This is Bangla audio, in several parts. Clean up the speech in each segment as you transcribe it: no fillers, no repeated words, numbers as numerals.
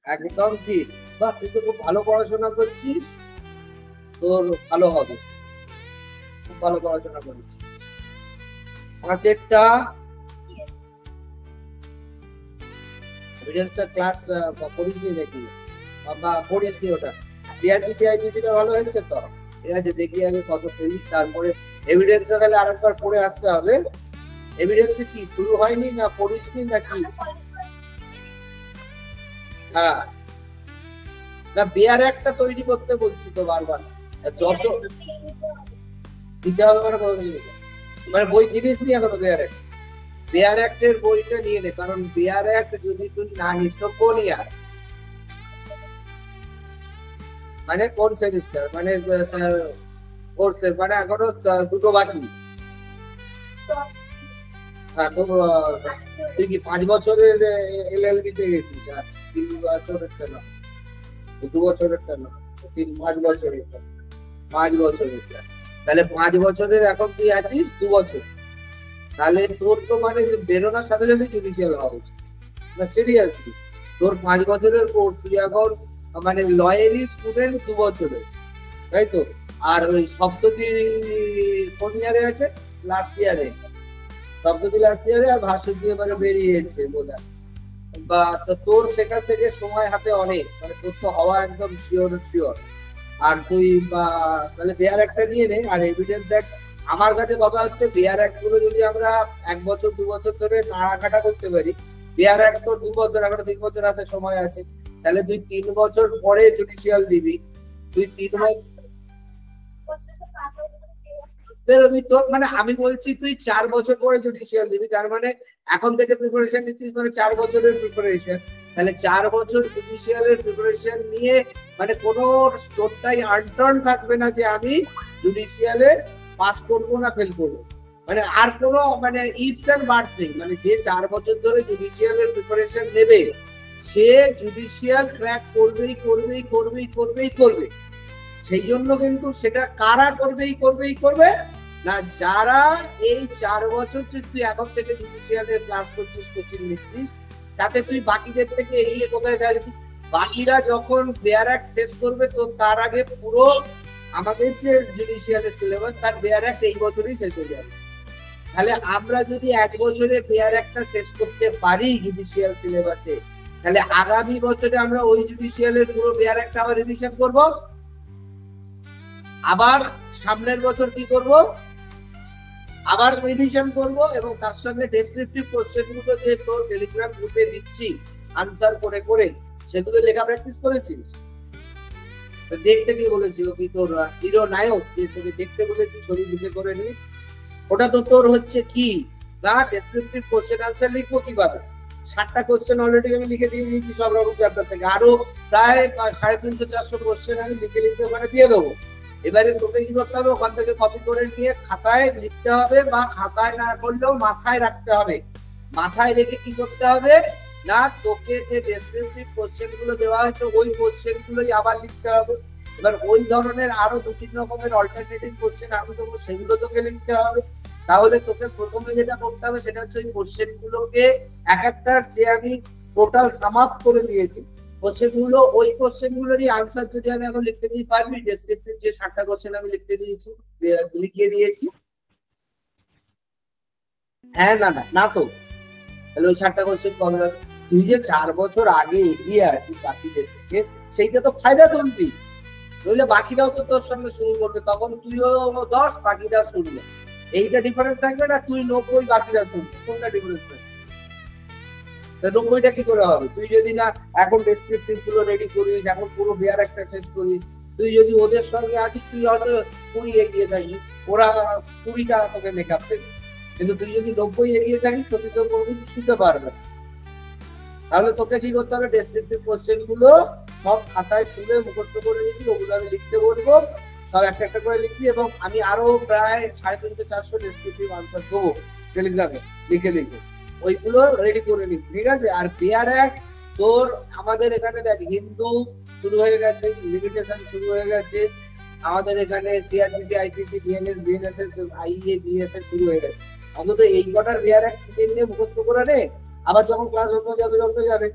একদম ঠিক। বাহ, তুই তো খুব ভালো পড়াশোনা করছিস, তোর ভালো হবে, খুব ভালো পড়াশোনা করছিস। পাঁচেরটা এভিডেন্সটা ক্লাস পড়িসনি নাকি, বা পড়িসনি ওটা? সিআরপিসি আইপিসি টা ভালো হয়েছে তো? ঠিক আছে, দেখি আগে কত পেলি, তারপরে এভিডেন্সটা তাহলে আরেকবার পড়ে আসতে হবে। এভিডেন্স কি শুরু হয়নি, না পড়িসনি নাকি? হ্যাঁ, না বেয়ার একটা তৈরি করতে বলছি তো বারবার। যত দিতে হবে মানে কত দিন, মানে বই কিনিস নি এখনো বেয়ার অ্যাক্ট? বেয়ার অ্যাক্টের বইটা নিয়ে নে, কারণ বেয়ার অ্যাক্ট যদি তুই না নিস তো কোন ইয়ার, মানে কোন সেমিস্টার, মানে কোর্সে, মানে এখনো দুটো বাকি। হ্যাঁ তো তুই কি 5 বছরের এলএলবি তে গেছিস? আচ্ছা, 3 বছরের কেন, 2 বছরের কেন, 5 বছরের, 5 বছরের। তাহলে 5 বছরের এখন তুই আছিস 2 বছর, তাহলে তোর তো মানে বেরোনোর সাথে সাথে জুডিশিয়াল হওয়া উচিত না, সিরিয়াসলি। তোর 5 বছরের কোর্স, তুই এখন মানে লয়ারই স্টুডেন্ট 2 বছরের, তাই তো? আর ওই সপ্ততি কোন ইয়ারে আছে? লাস্ট ইয়ারে। সপ্ততি লাস্ট ইয়ারে, আর ভাস্বতী এবারে বেরিয়েছে বোধহয়। বা তো তোর সেখান থেকে সময় হাতে অনেক, মানে তোর তো হওয়া একদম শিওর শিওর। আর তুই বা তাহলে বেয়ার একটা নিয়ে নে। আর এভিডেন্স অ্যাক্ট, আমার কাছে কথা হচ্ছে বেয়ার অ্যাক্ট গুলো যদি আমরা 1 বছর 2 বছর ধরে নাড়াঘাটা করতে পারি, বেয়ার অ্যাক্ট তো 2 বছর, এখনো 3 বছর হাতে সময় আছে, তাহলে তুই 3 বছর পরে জুডিশিয়াল দিবি। তুই 3 বছর বেরোবি তোর, মানে আমি বলছি তুই 4 বছর পরে জুডিশিয়াল দিবি, তার মানে এখন থেকে প্রিপারেশন নিচ্ছিস, মানে 4 বছরের প্রিপারেশন। তাহলে 4 বছর জুডিশিয়ালের প্রিপারেশন নিয়ে মানে কোনো স্টোরটাই আনটার্ন থাকবে না যে আমি জুডিশিয়ালে পাস করবো না ফেল করবো, মানে আর কোনো মানে ইফস এন্ড বাটস নেই। মানে যে 4 বছর ধরে জুডিশিয়ালের প্রিপারেশন নেবে, সে জুডিশিয়াল ক্র্যাক করবেই করবেই করবেই করবেই করবে। সেই জন্য কিন্তু সেটা কারা করবেই করবেই করবে না, যারা এই 4 বছর যে তুই এখন থেকে জুডিশিয়ালের ক্লাস করছিস, কোচিং নিচ্ছিস, তাতে তুই বাকিদের থেকে এগিয়ে কোথায় থাকবি? বাকিরা যখন বেয়ার অ্যাক্ট শেষ করবে তো তার আগে পুরো আমাদের যে জুডিশিয়ালের সিলেবাস, তার বেয়ার অ্যাক্ট এই বছরই শেষ হয়ে যাবে। তাহলে আমরা যদি 1 বছরে বেয়ার অ্যাক্টটা শেষ করতে পারি জুডিশিয়াল সিলেবাসে, তাহলে আগামী বছরে আমরা ওই জুডিশিয়ালের পুরো বেয়ার অ্যাক্ট আবার রিভিশন করব। আবার সামনের বছর কি করব, আবার রিভিশন করব, এবং তার সঙ্গে ডেসক্রিপটিভ কোশ্চেন গুলো যে তোর টেলিগ্রাম গ্রুপে দিচ্ছি আনসার করে করে, সেগুলো লেখা প্র্যাকটিস করেছিস? দেখতে কি বলেছি, ও কি তোর হিরো নায়ক যে তোকে দেখতে বলেছি ছবি বুঝে করে নি? ওটা তো তোর হচ্ছে কি না, ডেসক্রিপটিভ কোশ্চেন আনসার লিখবো কিভাবে? 7টা কোশ্চেন অলরেডি আমি লিখে দিয়ে দিয়েছি সব রকম চ্যাপ্টার থেকে, আরো প্রায় 350-400 কোশ্চেন আমি লিখে লিখে ওখানে দিয়ে দেবো। এবারে তোকে কি করতে হবে, ওখান থেকে কপি করে নিয়ে খাতায় লিখতে হবে, বা খাতায় না করলেও মাথায় রাখতে হবে। মাথায় রেখে কি করতে হবে না, তোকে যে ডেসক্রিপটিভ কোশ্চেন গুলো দেওয়া হয়েছে ওই কোশ্চেন গুলোই আবার লিখতে হবে। এবার ওই ধরনের আরো 2-3 রকমের অল্টারনেটিভ কোশ্চেন আমি দেবো, সেগুলো তোকে লিখতে হবে। তাহলে তোকে প্রথমে যেটা করতে হবে সেটা হচ্ছে ওই কোশ্চেন গুলোকে এক একটার যে আমি টোটাল সাম আপ করে দিয়েছি, কোশ্চেন গুলো, ওই কোশ্চেন গুলোরই আনসার যদি আমি এখন লিখতে দিই, পারবি? ডেসক্রিপটিভ যে 7টা কোশ্চেন আমি লিখতে দিয়েছি, লিখিয়ে দিয়েছি। হ্যাঁ, না না না তো, তাহলে ওই 7টা কোশ্চেন কমে যাবে। তুই যে 4 বছর আগে এগিয়ে আছিস বাকিদের থেকে, সেইটা তো ফায়দা তুলবি, নইলে বাকিরাও তো তোর সঙ্গে শুরু করবে, তখন তুইও 10 বাকিরা শুনবে, এইটা ডিফারেন্স থাকবে না? তুই 90 বাকিরা শুনবে, কোনটা ডিফারেন্স থাকবে? 90টা কি করে হবে? তুই যদি না এখন ডেসক্রিপটিভ গুলো রেডি করিস, এখন পুরো বেয়ার একটা শেষ করিস, তুই যদি ওদের সঙ্গে আসিস তুই হয়তো 20 এগিয়ে থাকিস, ওরা 20টা তোকে মেকআপ দেবে। কিন্তু তুই যদি 90 এগিয়ে থাকিস তো তুই তো কোনোদিন শিখতে পারবে না। তাহলে তোকে কি করতে হবে, ডেসক্রিপটিভ কোশ্চেন গুলো সব খাতায় তুলে মুখস্থ করে নিবি, ওগুলো আমি লিখতে বলবো, সব একটা একটা করে লিখবি, এবং আমি আরো প্রায় 350-400 ডেসক্রিপটিভ আনসার দেবো টেলিগ্রামে লিখে লিখে, ওইগুলো রেডি করে নিবি, ঠিক আছে? আর বেয়ার অ্যাক্ট তোর আমাদের এখানে দেখ, হিন্দু শুরু হয়ে গেছে, লিমিটেশন শুরু হয়ে গেছে, আমাদের এখানে CrPC IPC BNS BNSS IA BSS শুরু হয়ে গেছে। অন্তত এই কটার বেয়ার অ্যাক্ট নিয়ে মুখস্থ করে নে, আবার যখন ক্লাস হতে যাবে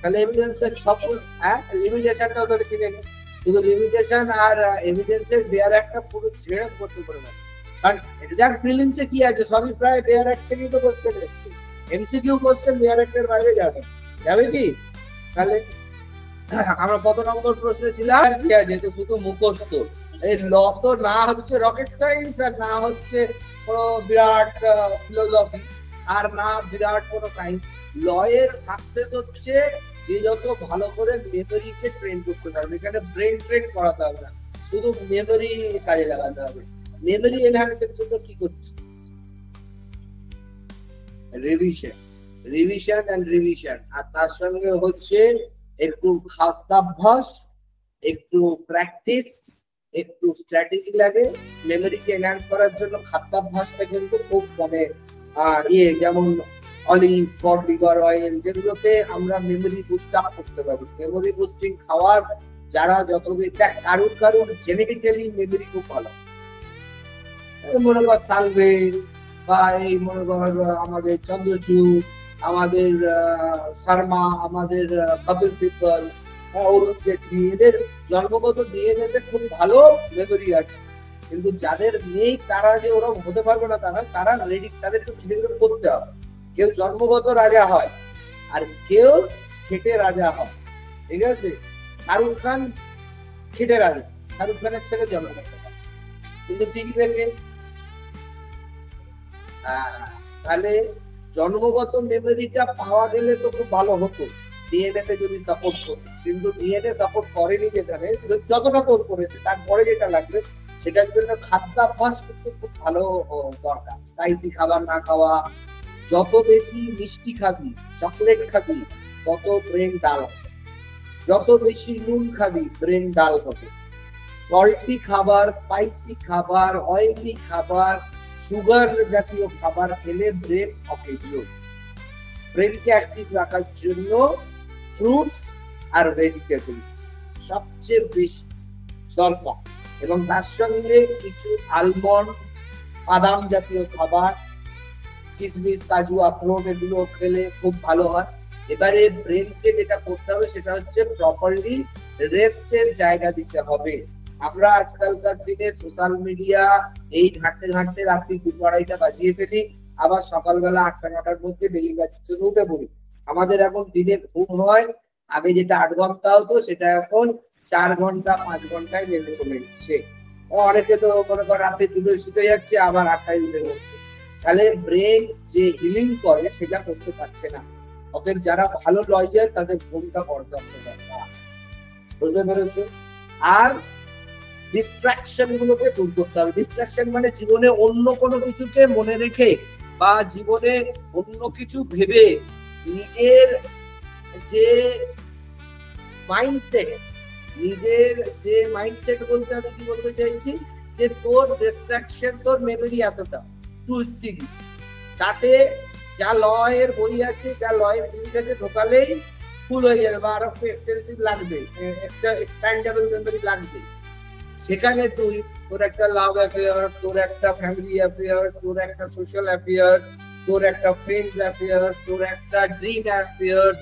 তাহলে এভিডেন্সটা সব লিমিটেশনটাও তাহলে কিনে নি, শুধু লিমিটেশন আর এভিডেন্সের বেয়ার একটা পুরো ছেড়ে করতে পারে না। কারণ এক্সাক্ট প্রিলিমসে কি আছে, সবই প্রায় বেয়ার অ্যাক্ট থেকেই তো কোশ্চেন এসছে। এমসিকিউ কোশ্চেন বেয়ার অ্যাক্টের বাইরে যাবে কি? তাহলে আমরা কত নম্বর প্রশ্নে ছিলাম? যেহেতু শুধু মুখস্থ, এই ল তো না হচ্ছে রকেট সায়েন্স, আর না হচ্ছে কোনো বিরাট ফিলোসফি, আর না বিরাট কোনো সায়েন্স। ল এর সাকসেস হচ্ছে যে যত ভালো করে মেমোরিকে ট্রেন করতে পারবে। এখানে ব্রেন ট্রেন করাতে হবে না, শুধু মেমোরি কাজে লাগাতে হবে। মেমোরি এনহ্যান্সের জন্য কি করছিস? রিভিশন এন্ড রিভিশন, আর তার সঙ্গে হচ্ছে একটু খাদ্যাভ্যাস, একটু প্র্যাকটিস, একটু স্ট্র্যাটেজি লাগে। মেমোরিকে এনহ্যান্স করার জন্য খাদ্যাভ্যাসটা কিন্তু খুব মানে যেমন অলিভ, কড লিভার অয়েল, যেগুলোতে আমরা মেমোরি বুস্ট আপ করতে পারি। মেমোরি বুস্টিং খাওয়ার যারা যত কারুর জেনেটিক্যালি মেমোরি খুব ভালো, মনে কর সালভে বা এই মনে কর আমাদের চন্দ্রচূড়, আমাদের শর্মা, আমাদের কপিল সিব্বল, অরুণ জেটলি, এদের জন্মগত ডিএনএতে খুব ভালো মেমোরি আছে। কিন্তু যাদের নেই তারা যে ওরকম হতে পারবে না, তারা রেডি, তাদেরকে করতে হবে। কেউ জন্মগত রাজা হয় আর কেউ খেটে রাজা হয়, ঠিক আছে? শাহরুখ খান খেটে রাজা, শাহরুখ খানের ছেলে জন্মগত, কিন্তু টিকবে কে? তাহলে জন্মগত মেমোরিটা পাওয়া গেলে তো খুব ভালো হতো, ডিএনএ তে যদি সাপোর্ট করতো। কিন্তু ডিএনএ সাপোর্ট করেনি, যেখানে যতটা তোর করেছে তারপরে যেটা লাগবে সেটার জন্য খাদ্যাভ্যাস কিন্তু খুব ভালো দরকার। স্পাইসি খাবার না খাওয়া, যত বেশি মিষ্টি খাবি, চকলেট খাবি, তত ব্রেন ডাল হবে। যত বেশি নুন খাবি, ব্রেন ডাল হবে। সল্টি খাবার, স্পাইসি খাবার, অয়েলি খাবার, সুগার জাতীয় খাবার খেলে ব্রেন অকেজ। ব্রেনকে অ্যাক্টিভ রাখার জন্য ফ্রুটস আর ভেজিটেবলস সবচেয়ে বেশি দরকার, এবং তার সঙ্গে কিছু আলমন্ড, বাদাম জাতীয় খাবার, কিশমিশ, কাজু, আখরোট, এগুলো খেলে খুব ভালো হয়। এবারে ব্রেনকে যেটা করতে হবে সেটা হচ্ছে প্রপারলি রেস্টের জায়গা দিতে হবে। আমরা আজকালকার দিনে সোশ্যাল মিডিয়া এই ঘাঁটতে ঘাঁটতে রাত্রি 2-2:30 বাজিয়ে ফেলি, আবার সকালবেলা 8টা-9টার মধ্যে বেলি গাছের জন্য উঠে পড়ি। আমাদের এখন দিনে ঘুম হয়, আগে যেটা 8 ঘন্টা হতো সেটা এখন 4 ঘন্টা 5 ঘন্টায় নেমে চলে এসছে। অনেকে তো মনে কর রাতে 2টায় শুতে যাচ্ছে, আবার 8টায় উঠে পড়ছে। তাহলে ব্রেন যে হিলিং করে সেটা করতে পারছে না। অতএব যারা ভালো লয়ার তাদের ঘুমটা পর্যাপ্ত দরকার, বুঝতে পেরেছো? আর ডিস্ট্রাকশন গুলোকে দূর করতে হবে। ডিস্ট্রাকশন মানে জীবনে অন্য কোনো কিছুকে মনে রেখে বা জীবনে অন্য কিছু ভেবে নিজের যে মাইন্ডসেট বলতে আমি কি বলতে চাইছি, যে তোর ডিস্ট্রাকশন, তোর মেমোরি এতটা টুইটি, তাতে যা লয়ের বই আছে, যা লয়ের জিনিস আছে ঢোকালেই ফুল হয়ে যাবে, বা আরো এক্সটেন্সিভ লাগবে, এক্সপ্যান্ডেবল মেমোরি লাগবে। সেখানে তুই তোর একটা লাভ অ্যাফেয়ার্স, তোর একটা ফ্যামিলি অ্যাফেয়ার্স, তোর একটা সোশ্যাল অ্যাফেয়ার্স, তোর একটা ফ্রেন্ডস অ্যাফেয়ার্স, তোর একটা ড্রিম অ্যাফেয়ার্স,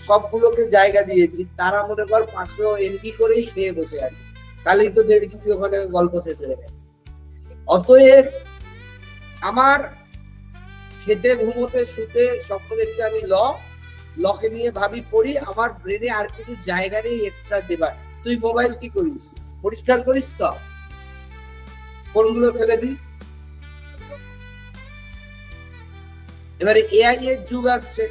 সবগুলোকে জায়গা দিয়েছিস। তারা মনে কর 500 MB করেই খেয়ে বসে আছে, তাহলেই তো 1.5 GB ওখানে গল্প শেষ হয়ে গেছে। অতএব আমার খেতে, ঘুমোতে, শুতে, স্বপ্ন দেখতে আমি লকে নিয়ে ভাবি পড়ি, আমার ব্রেনে আর কিছু জায়গা নেই এক্সট্রা দেবার। তুই মোবাইল কি করিস? পরিষ্কার করিস তো, ফোনগুলো ফেলে দিস। এবারে এআই এর যুগ আসছে,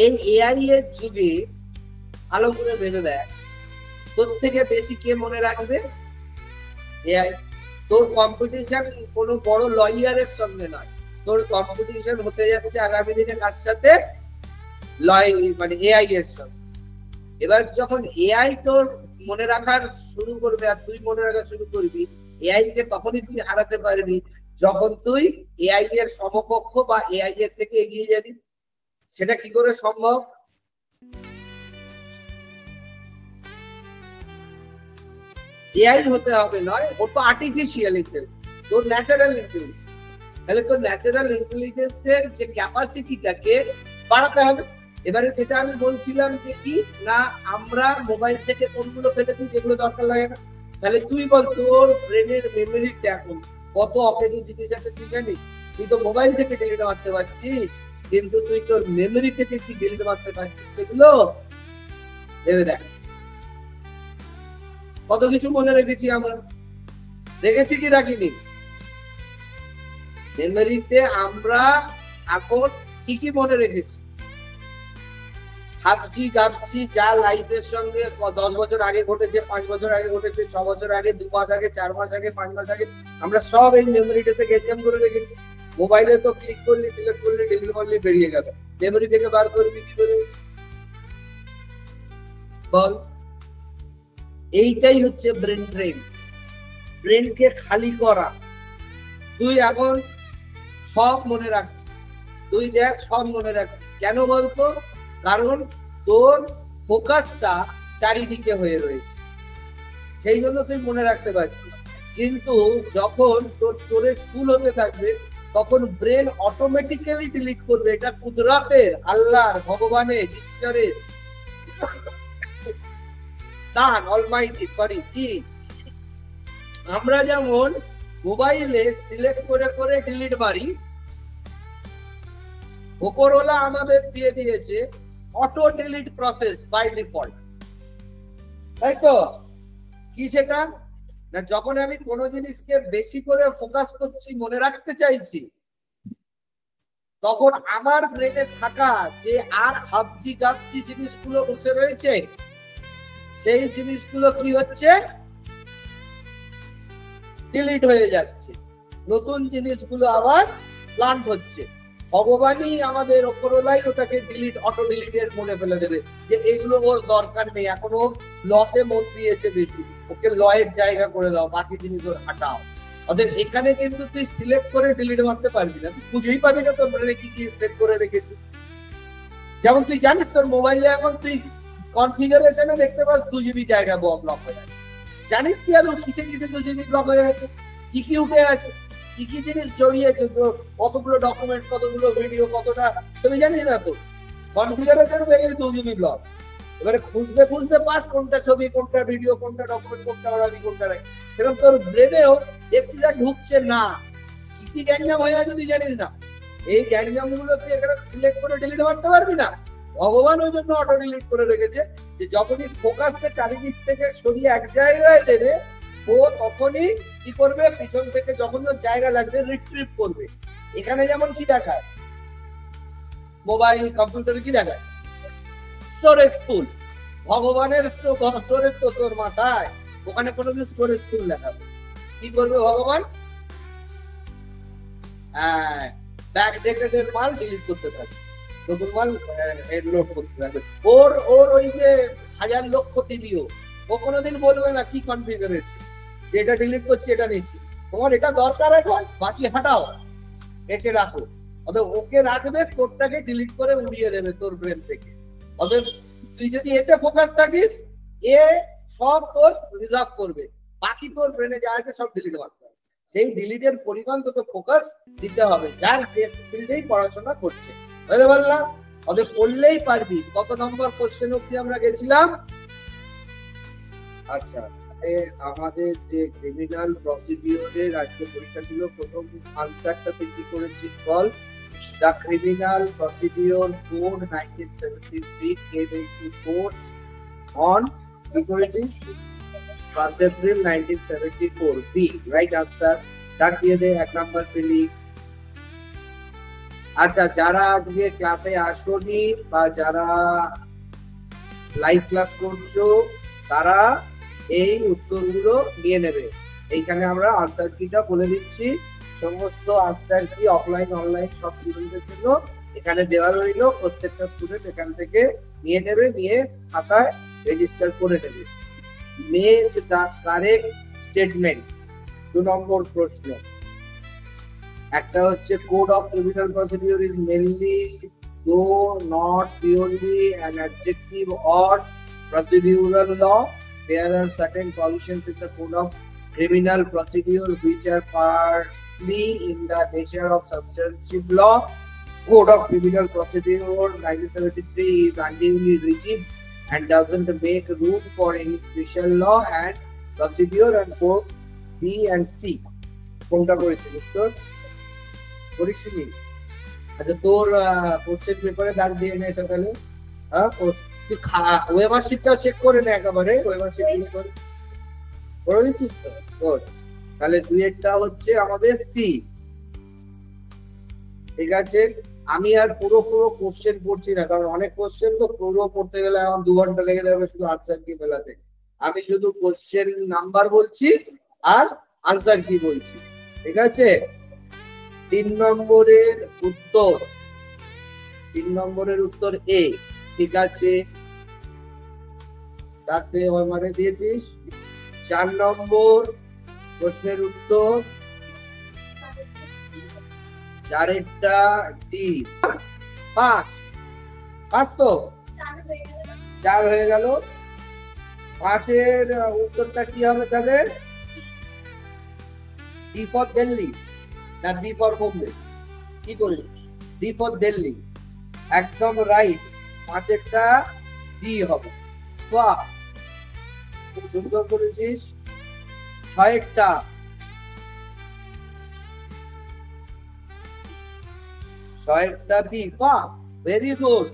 এই এআই এর যুগে ভালো করে ভেবে দেখ, তোর থেকে বেশি কে মনে রাখবে? এআই। তোর কম্পিটিশন কোনো বড় লয়ারের সঙ্গে নয়, তোর কম্পিটিশন হতে যাচ্ছে আগামী দিনে কার সাথে? মানে এআই এর সঙ্গে। এবার যখন এআই তোর মনে রাখার শুরু করবে আর তুই মনে রাখা শুরু করবি, এআই কে তখনই তুই হারাতে পারবি যখন তুই এআই এর সমকক্ষ বা এআই এর থেকে এগিয়ে যাবি। সেটা কি করে সম্ভব? এআই হতে হবে নয়, ও তো আর্টিফিশিয়াল ইন্টেলিজেন্স, তোর ন্যাচারাল ইন্টেলিজেন্স। তাহলে তোর ন্যাচারাল ইন্টেলিজেন্সের যে ক্যাপাসিটিটাকে বাড়াতে হবে। এবারে যেটা আমি বলছিলাম যে কি না, আমরা মোবাইল থেকে কোনগুলো ফেলে দিই যেগুলো দরকার লাগে না। তাহলে তুই বল, তোর ব্রেনের মেমোরিটা এখন কত অকেজো জিনিস আছে তুই জানিস? তুই তো মোবাইল থেকে ডিলিট মারতে পারছিস, কিন্তু তুই তোর মেমোরি থেকে কি ডিলিট মারতে পারছিস সেগুলো ভেবে দেখ। কত কিছু মনে রেখেছি আমরা, রেখেছি কি রাখিনি? মেমোরিতে আমরা এখন কি কি মনে রেখেছি, ভাবছি গাবছি যা লাইফের সঙ্গে 10 বছর আগে ঘটেছে, 5 বছর আগে ঘটেছে, 6 বছর আগে, 2 মাস আগে, 4 মাস আগে, 5 মাস আগে, আমরা সব এই মেমোরিটাতে গেঞ্জাম করে রেখেছি। মোবাইলে তো ক্লিক করলি, সিলেক্ট করলি, ডিলিট করলি, বেরিয়ে গেল। মেমোরি থেকে বার করবি কি করে বল? এইটাই হচ্ছে ব্রেন ড্রেন, ব্রেনকে খালি করা। তুই এখন সব মনে রাখছিস, তুই দেখ সব মনে রাখছিস, কেন বলতো? কারণ তোর ফোকাসটা চারিদিকে হয়ে রয়েছে, সেই জন্য তুই মনে রাখতে পারছিস। কিন্তু যখন তোর স্টোরেজ ফুল হতে থাকবে তখন ব্রেন অটোমেটিক্যালি ডিলিট করবে। এটা কুদরতের, আল্লাহর, ভগবানের, ঈশ্বরের দান, অলমাইটি। সরি কি, আমরা যেমন মোবাইলে সিলেক্ট করে করে ডিলিট মারি, উপরওয়ালা আমাদের দিয়ে দিয়েছে auto delete process by default, তাই তো? কি সেটা না, যখন আমি কোনো জিনিসকে বেশি করে ফোকাস করছি, মনে রাখতে চাইছি, তখন আমার ব্রেনে থাকা যে আর হাবজি গাবজি জিনিসগুলো বসে রয়েছে, সেই জিনিসগুলো কি হচ্ছে, ডিলিট হয়ে যাচ্ছে, নতুন জিনিসগুলো আবার প্লান্ট হচ্ছে। ভগবানই আমাদের ওপরওয়ালাই ওটাকে ডিলিট, অটো ডিলিটের মনে ফেলে দেবে যে এগুলো ওর দরকার নেই, এখন ও লতে মন দিয়েছে বেশি, ওকে লয়ের জায়গা করে দাও, বাকি জিনিস ওর হাঁটাও। অতএব এখানে কিন্তু তুই সিলেক্ট করে ডিলিট মারতে পারবি না, তুই খুঁজেই পাবি না তোর ব্রেনে কি কি সেট করে রেখেছিস। যেমন তুই জানিস তোর মোবাইলে এখন তুই কনফিগারেশনে দেখতে পাস 2 GB জায়গা ব্লক হয়ে আছে, জানিস কি আর কিসে কিসে 2 GB ব্লক হয়ে আছে, কি কি উঠে আছে, কি কি জিনিস জড়িয়েছে, কতগুলো ডকুমেন্ট, কতগুলো ভিডিও, কতটা তুমি জানিস না। তো কনফিগারেশন দেখে 2 GB ব্লক। এবারে খুঁজতে খুঁজতে পাস কোনটা ছবি, কোনটা ভিডিও, কোনটা ডকুমেন্ট, কোনটা ওরাবি, কোনটা রাখি, সেরকম তোর ব্রেনেও দেখছিস আর ঢুকছে না, কি কি গ্যাঞ্জাম হয়ে আছে তুই জানিস না। এই গ্যাঞ্জাম গুলো তুই এখানে সিলেক্ট করে ডিলিট করতে পারবি না। ভগবান ওই জন্য অটো ডিলিট করে রেখেছে যে যখনই ফোকাসটা চারিদিক থেকে সরিয়ে এক জায়গায় দেবে, ও তখনই কি করবে, পিছন থেকে যখন ওর জায়গা লাগবে রিট্রিভ করবে। এখানে যেমন কি দেখায়, মোবাইল কম্পিউটারে কি দেখায়, স্টোরেজ ফুল। ভগবানের স্টোরেজ তো তোর মাথায়, ওখানে কোনো স্টোরেজ ফুল দেখাবে। কি করবে ভগবান? ব্যাকডেটেড মাল ডিলিট করতে থাকবে, নতুন মাল লোড করতে থাকবে। ওর ওই যে 1000 লক্ষ টিভিও ও কোনোদিন বলবে না কি কনফিগারেশন, যে এটা ডিলিট করছি, এটা নিচ্ছি, তোমার এটা দরকার এখন, বাকি হাঁটাও, একে রাখো। অতএব ওকে রাখবে, তোরটাকে ডিলিট করে উড়িয়ে দেবে তোর ব্রেন থেকে। অতএব তুই যদি এতে ফোকাস থাকিস, এ সব তোর রিজার্ভ করবে, বাকি তোর ব্রেনে যা আছে সব ডিলিট করতে হবে। সেই ডিলিটের পরিমাণ তোকে ফোকাস দিতে হবে, যার যে স্কিলেই পড়াশোনা করছে, বুঝতে পারলাম? অতএব পড়লেই পারবি। কত নম্বর কোশ্চেন অব্দি আমরা গেছিলাম? আচ্ছা, আমাদের যে ক্রিমিনাল প্রসিডিওরের আজকে পরীক্ষা ছিল, প্রথম আনসারটা তুই কি করেছিস বল? The Criminal Procedure Code 1973 came into force on 1st April 1974. B, right answer. দাগ দিয়ে দে, 1 নাম্বার পেলি। আচ্ছা, যারা আজকে ক্লাসে আসোনি বা যারা লাইভ ক্লাস করছো, তারা এই উত্তরগুলো নিয়ে নেবে। এইখানে আমরা আনসার কিটা বলে দিচ্ছি, সমস্ত আনসার কি অফলাইন অনলাইন সব স্টুডেন্টদের জন্য এখানে দেওয়া রইল। প্রত্যেকটা স্টুডেন্ট এখান থেকে নিয়ে নেবে, নিয়ে খাতায় রেজিস্টার করে নেবে। Make the correct statements. 2 number প্রশ্ন, একটা হচ্ছে code of criminal procedure is mainly though not purely an adjective or procedural law. There are certain provisions in the code of criminal procedure which are partly in the nature of substantive law. Code of Criminal Procedure 1973 is unduly rigid and doesn't make room for any special law and procedure, and both B and C. কোনটা করেছিস উত্তর? করিসনি? আচ্ছা, তোর কোশ্চেন পেপারে দাগ দিয়ে নে এটা তাহলে। হ্যাঁ, তুই ওয়েমার শিটটাও চেক করে নে একেবারে, ওয়েমার শিট করে দিচ্ছিস তো? গুড। তাহলে দুইয়েরটা হচ্ছে আমাদের সি। ঠিক আছে, আমি আর পুরো কোশ্চেন পড়ছি না, কারণ অনেক কোশ্চেন তো পুরো পড়তে গেলে এখন 2 ঘন্টা লেগে যাবে শুধু আনসার কি মেলাতে। আমি শুধু কোশ্চেন নাম্বার বলছি আর আনসার কি বলছি। ঠিক আছে, 3 নম্বরের উত্তর এ। ঠিক আছে, তাতে মানে দিয়েছিস। 4 নম্বর প্রশ্নের উত্তর 4-এরটা ডি। 5 তো 4 হয়ে গেল। 5-এর উত্তরটা কি হবে তাহলে? ডি ফর দিল্লি না বি ফর বোম্বে? কি করলি? ডি ফর দিল্লি, একদম রাইট। 5-এরটা ডি হবে। বাহ, খুব সুন্দর করেছিস। 6-এরটা বি। বাহ, ভেরি গুড,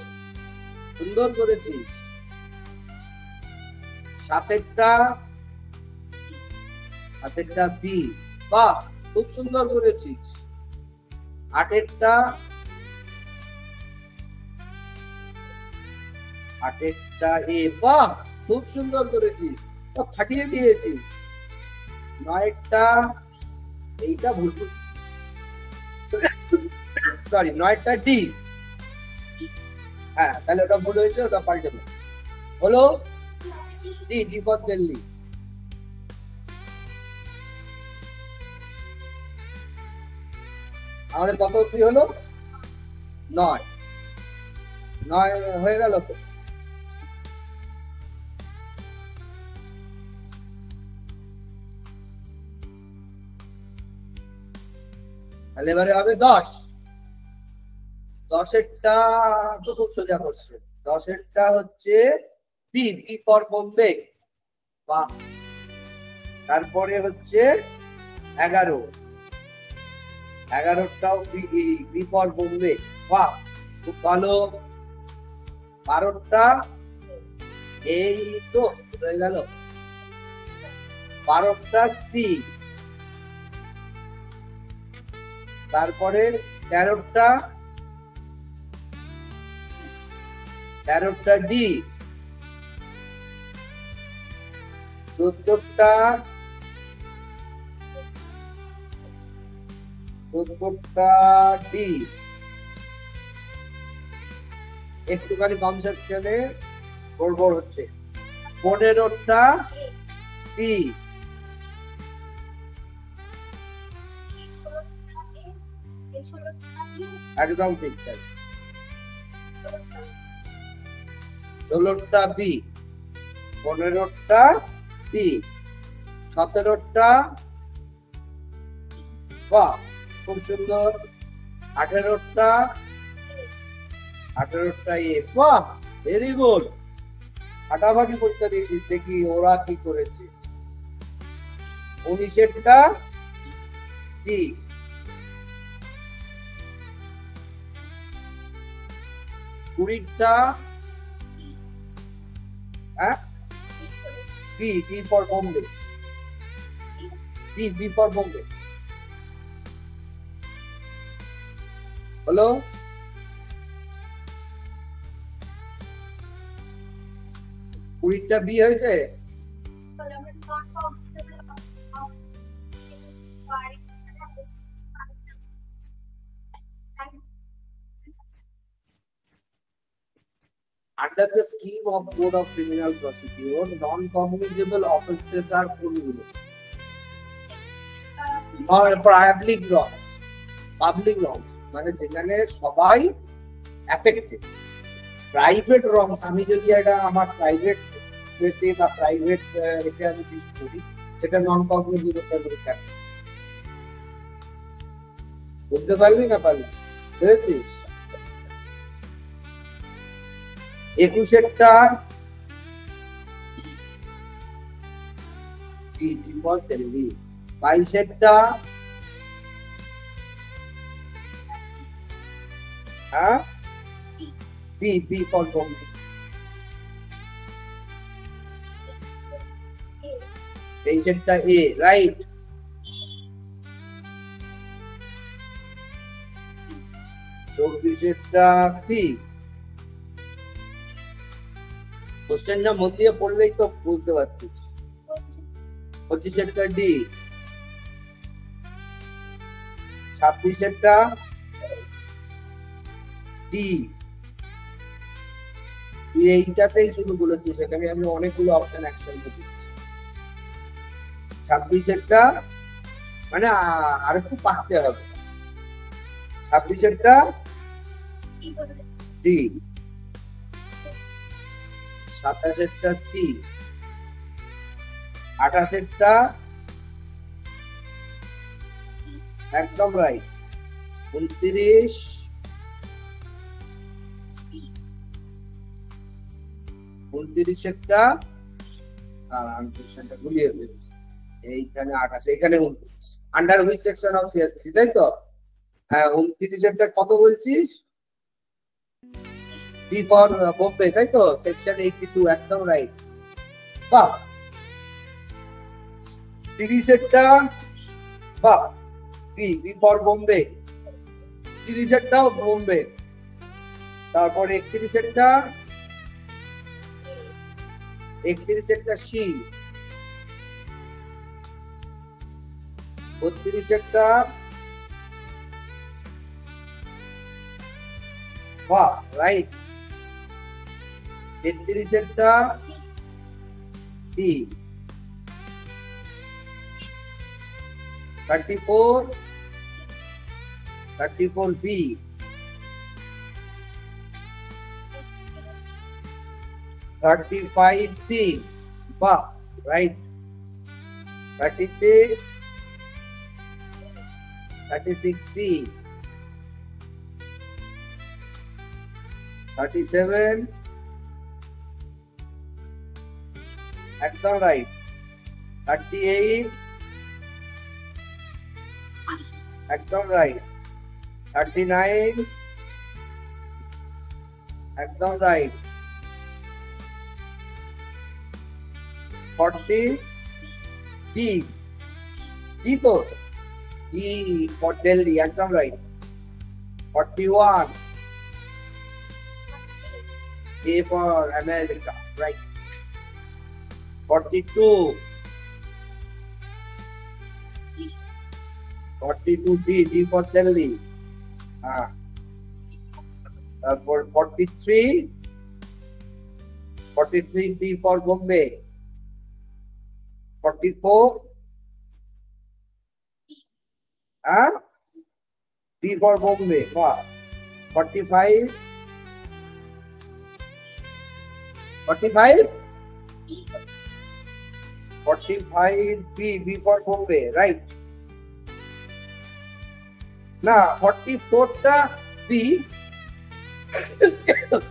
সুন্দর করেছিস। 7-এরটা বি। বাহ, খুব সুন্দর করেছিস। 8-এরটা এ। বাহ, খুব সুন্দর করেছিস, ফাটিয়ে দিয়েছিস। 9-এরটা এইটা ভুল, সরি, 9-টা ডি। হ্যাঁ, তাহলে ওটা ভুল হয়েছে, ওটা পাল্টে দেব। হলো ডি ফর দিল্লি। আমাদের কত কি হলো? 9 হয়ে গেল তো। তাহলে এবারে হবে 10। 10-এরটা তো খুব সোজা করছে। 10-এরটা হচ্ছে বি ফর বোম্বে। বাহ। তারপরে হচ্ছে 11টাও বি ফর বোম্বে। বাহ, খুব ভালো। 12টা এই তো হয়ে গেল। 12টা সি। তারপরে 13টা ডি। 14টা ডি। একটুখানি কনসেপশনে গড়বড় হচ্ছে। 15টা সি। একদম ঠিক। 16টা বি। 15টা সি। 17টা বাহ, খুব সুন্দর। 18টা এ। বাহ, ভেরি গুড। ফাটাফাটি পরীক্ষা দিয়েছিস, দেখি ওরা কি করেছে। 19-এরটা সি। 20টা B for Bombay. B for Bombay. হলো? 20টা বি হয়েছে। Under the scheme of Code of Criminal Procedure, non-cognizable offences are কোনগুলো? Or public wrongs, মানে যেখানে সবাই এফেক্টেড। প্রাইভেট রংস, আমি যদি এটা আমার প্রাইভেট স্পেসে বা প্রাইভেট এতে আমি ইউজ করি, সেটা নন কগনিজেবল পরীক্ষা। বুঝতে পারলি না পারলি? বুঝেছিস? 21-এরটা ডি, ডি ফর দিল্লি। 22-এরটা হ্যাঁ বি, বি ফর বোম্বে। 23-এরটা এ, রাইট। 24-এরটা সি। কোশ্চেনটা মন দিয়ে পড়লেই তো বুঝতে পারছিস। 25-এরটা ডি। 26-এরটা ডি। তুই এইটাতেই শুধু বলেছিস, এখানে আমি অনেকগুলো অপশন একসঙ্গে দিচ্ছি। 26-এরটা মানে আর একটু পাকতে হবে। 26-এরটা ডি। 27-এরটা সি। 28-এরটা একদম রাইট। 29-এরটা আমি কোশ্চেনটা ভুলিয়ে ফেলেছি। এইখানে 28, এখানে 29। Under which section of CrPC, তাই তো? হ্যাঁ, 29-এরটা কত বলছিস? বি ফর বোম্বে, তাই তো? সেকশন 82, একদম রাইট। বাহ। 30-এরটা বাহ, বি, বি ফর বোম্বে। 30-এরটাও বোম্বে। তারপর 31-এরটা, 31-এরটা সি। 32-এরটা বাহ, রাইট। 33-এরটা সি। 34 বি। 35 সি, বাহ, রাইট। 36 সি। 37 একদম রাইট। 38 একদম রাইট। 39 একদম রাইট। 40 ডি, ডি তো, ডি ফর দিল্লি, একদম right. 41 A for America, right? 42 D, D for Delhi. For 43 B for Bombay. 44 B for Bombay. 45 B for Bombay, right? না 44টা B,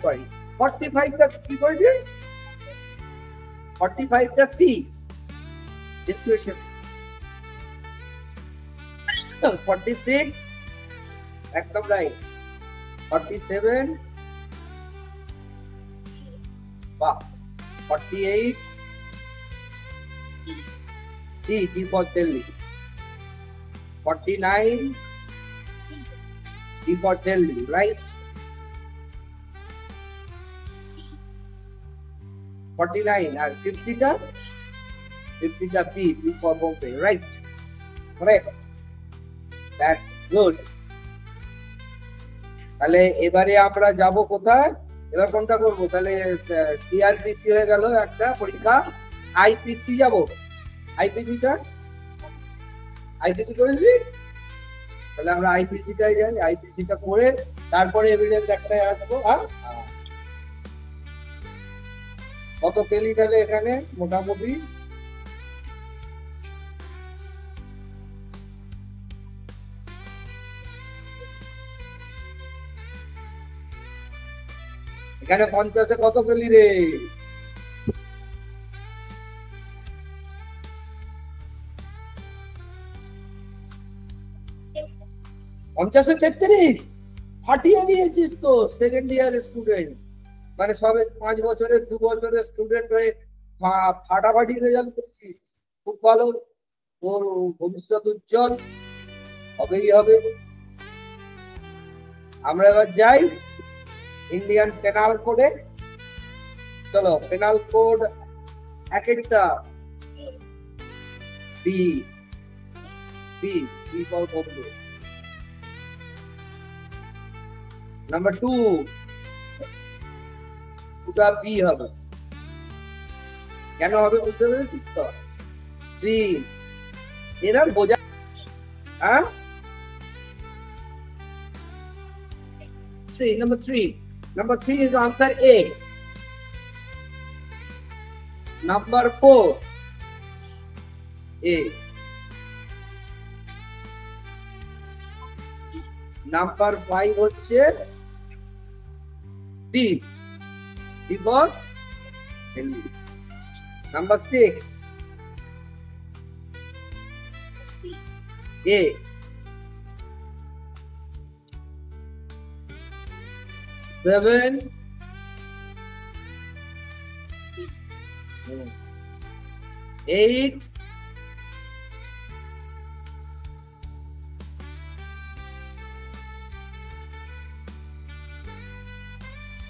সরি 45টা কি করে দিস? 45টা C description. 46 একদম রাইট। 47 বাহ। 48 D, D for Delhi. 49 D for Delhi, right? 49 and 50টা B, B for Bombay, right? Correct. That's good. তাহলে এবারে আমরা যাব কোথায়? এবার কোনটা করব? তাহলে সিআরপিসি হয়ে গেল একটা পরীক্ষা। আইপিসি যাব। আইপিসিটা আইপিসি করে দিবি? তাহলে আমরা আইপিসিটাই যাই। আইপিসিটা করে তারপরে এভিডেন্স একটাই আসবো। কত পেলি তাহলে এখানে মোটামুটি? এখানে 50-এ কত পেলি রে? 50-এ 33 ফাটিয়ে দিয়েছিস তো। সেকেন্ড ইয়ার স্টুডেন্ট, মানে সবে 5 বছরের 2 বছরের স্টুডেন্ট হয়ে ফাটাফাটি রেজাল্ট করেছিস। খুব ভালো, তোর ভবিষ্যৎ উজ্জ্বল হবেই হবে। আমরা এবার যাই ইন্ডিয়ান পেনাল কোডে। চলো, পেনাল কোড এক একটা বি বি বি ফর বন্ধু। নাম্বার 2 ওটা বি হবে। কেন হবে বুঝতে পেরেছিস তো? 3 এরা বোঝা। হ্যাঁ, 3 number 3 is answer A. Number 4 A. Number 5 হচ্ছে D. D for Delhi. Number 6 A. 7 8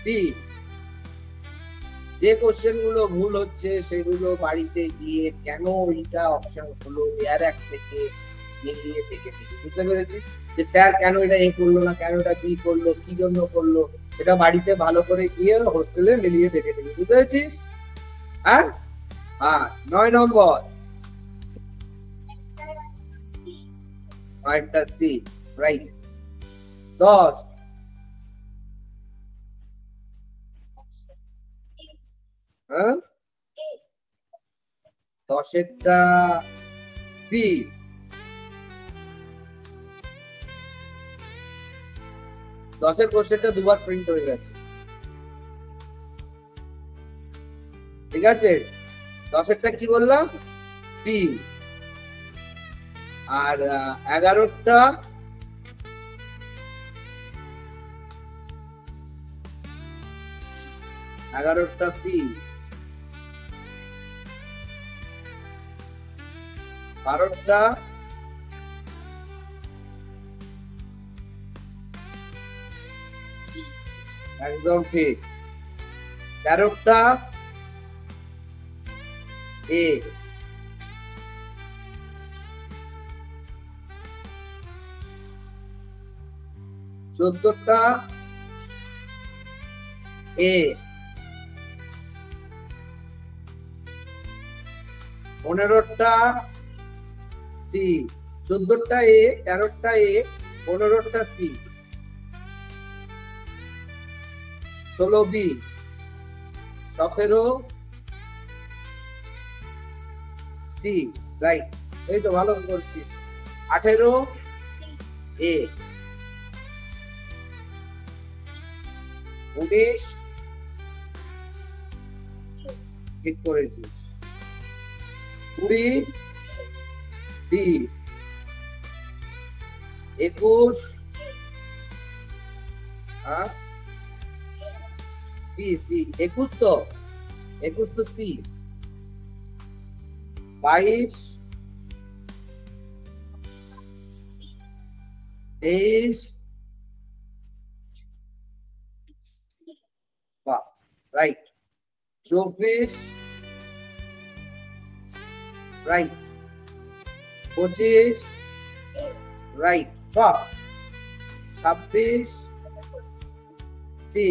B. যে কোশ্চেন গুলো ভুল হচ্ছে সেগুলো বাড়িতে গিয়ে কেন এইটা অপশন হলো এর এক থেকে মিলিয়ে দেখে বুঝতে পেরেছিস যে স্যার কেন এটা এ করলো না, কেন এটা বি করলো, কি জন্য করলো, এটা বাড়িতে ভালো করে গিয়ে হোস্টেলে মিলিয়ে দেখে দেখি। বুঝতে পেরেছিস? হ্যাঁ হ্যাঁ। 9 নম্বর একটা সি, রাইট। 10 হ্যাঁ, 10-এরটা বি। 10-এর কোশ্চেনটা দুবার প্রিন্ট হয়ে গেছে, ঠিক আছে? 10-এরটা কি বললাম? বি। আর 11-টা বি। 12টা একদম ঠিক। 13টা এ। 14টা এ। 15টা সি। 14টা এ, 13টা এ, 15টা সি, 16 বি, 17 সি, রাইট। এই তো ভালো করছিস। 18 এ, 19 ঠিক করেছিস, 20 ডি, 21 সি। 21 তো সি। 22 23 বাহ, রাইট। 24 রাইট। 25 রাইট, বাহ। 26 সি।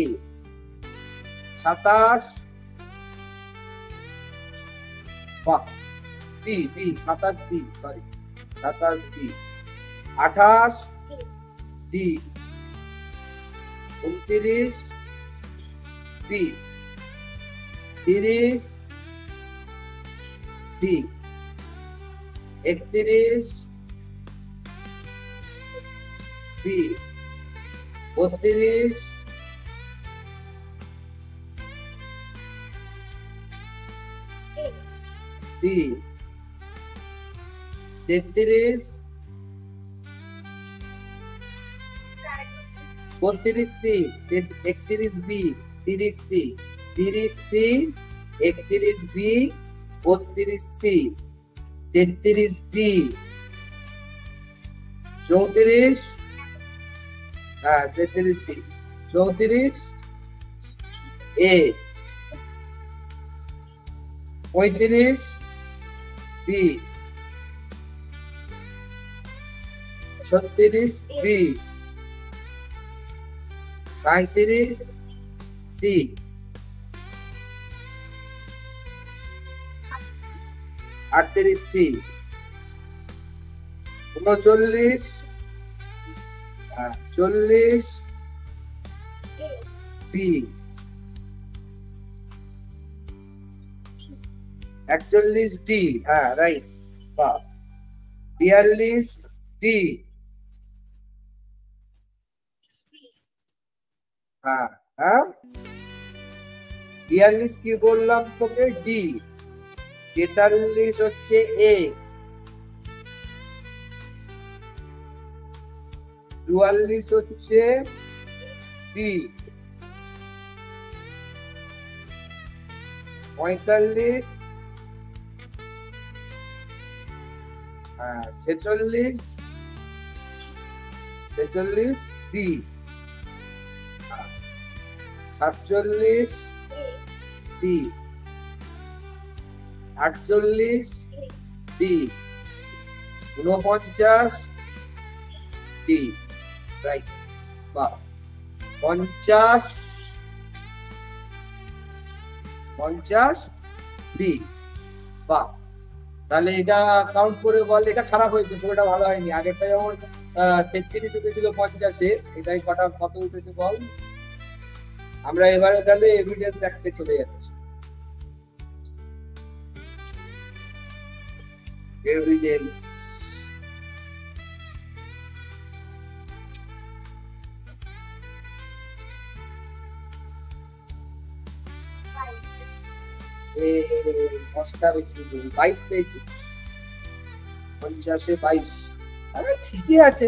27 বাহ, B. 27 B, sorry 27 B. 28 D. 29 B. 30 C. 31 B. 32 C, 33 32 C, 31 B, 30 C, 30 C, 31 B, 32 C, 33 D, 34, হ্যাঁ 33 D, 34 A, 35 B, 36 B, 37 C, 38 C, 39 40 B, 41 D, হ্যাঁ রাইট, বা 42 ডি, হ্যাঁ হ্যাঁ 42 কি বললাম তোকে, ডি, 43 হচ্ছে এ, 44 হচ্ছে B, 45 46 B, 47 C, 48 D, 49 D, right, বা 50 ডি, বা তাহলে এটা কাউন্ট করে বল, এটা খারাপ হয়েছে, পুরোটা ভালো হয়নি। আগেরটা যেমন 33 উঠেছিল 50, এটাই কত উঠেছে বল। আমরা এবারে তাহলে এভিডেন্স অ্যাক্টে চলে যাচ্ছি। এভিডেন্স, দশটা বেশি, 22 পেয়েছিস, 50-এ 22, আরে ঠিকই আছে,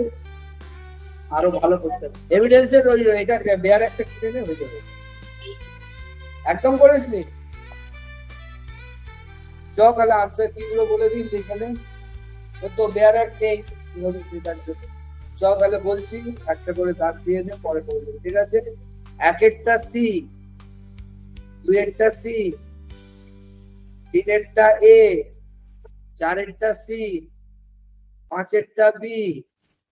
আরো ভালো করতে হবে। এভিডেন্সের ওই এটা বেয়ার একটা ট্রেনে হয়ে যাবে, একদম করিসনি। তাহলে আনসার কি গুলো বলে দিন এখানে, তো বেয়ার এক নেই, কি করিসনি তার জন্য। তাহলে বলছি, একটা করে দাগ দিয়ে নে, পরে করে দেবো, ঠিক আছে। 1-এরটা সি, 2-এরটা সি, 3-এরটা এ, 4-এরটা সি, 5-এরটা বি,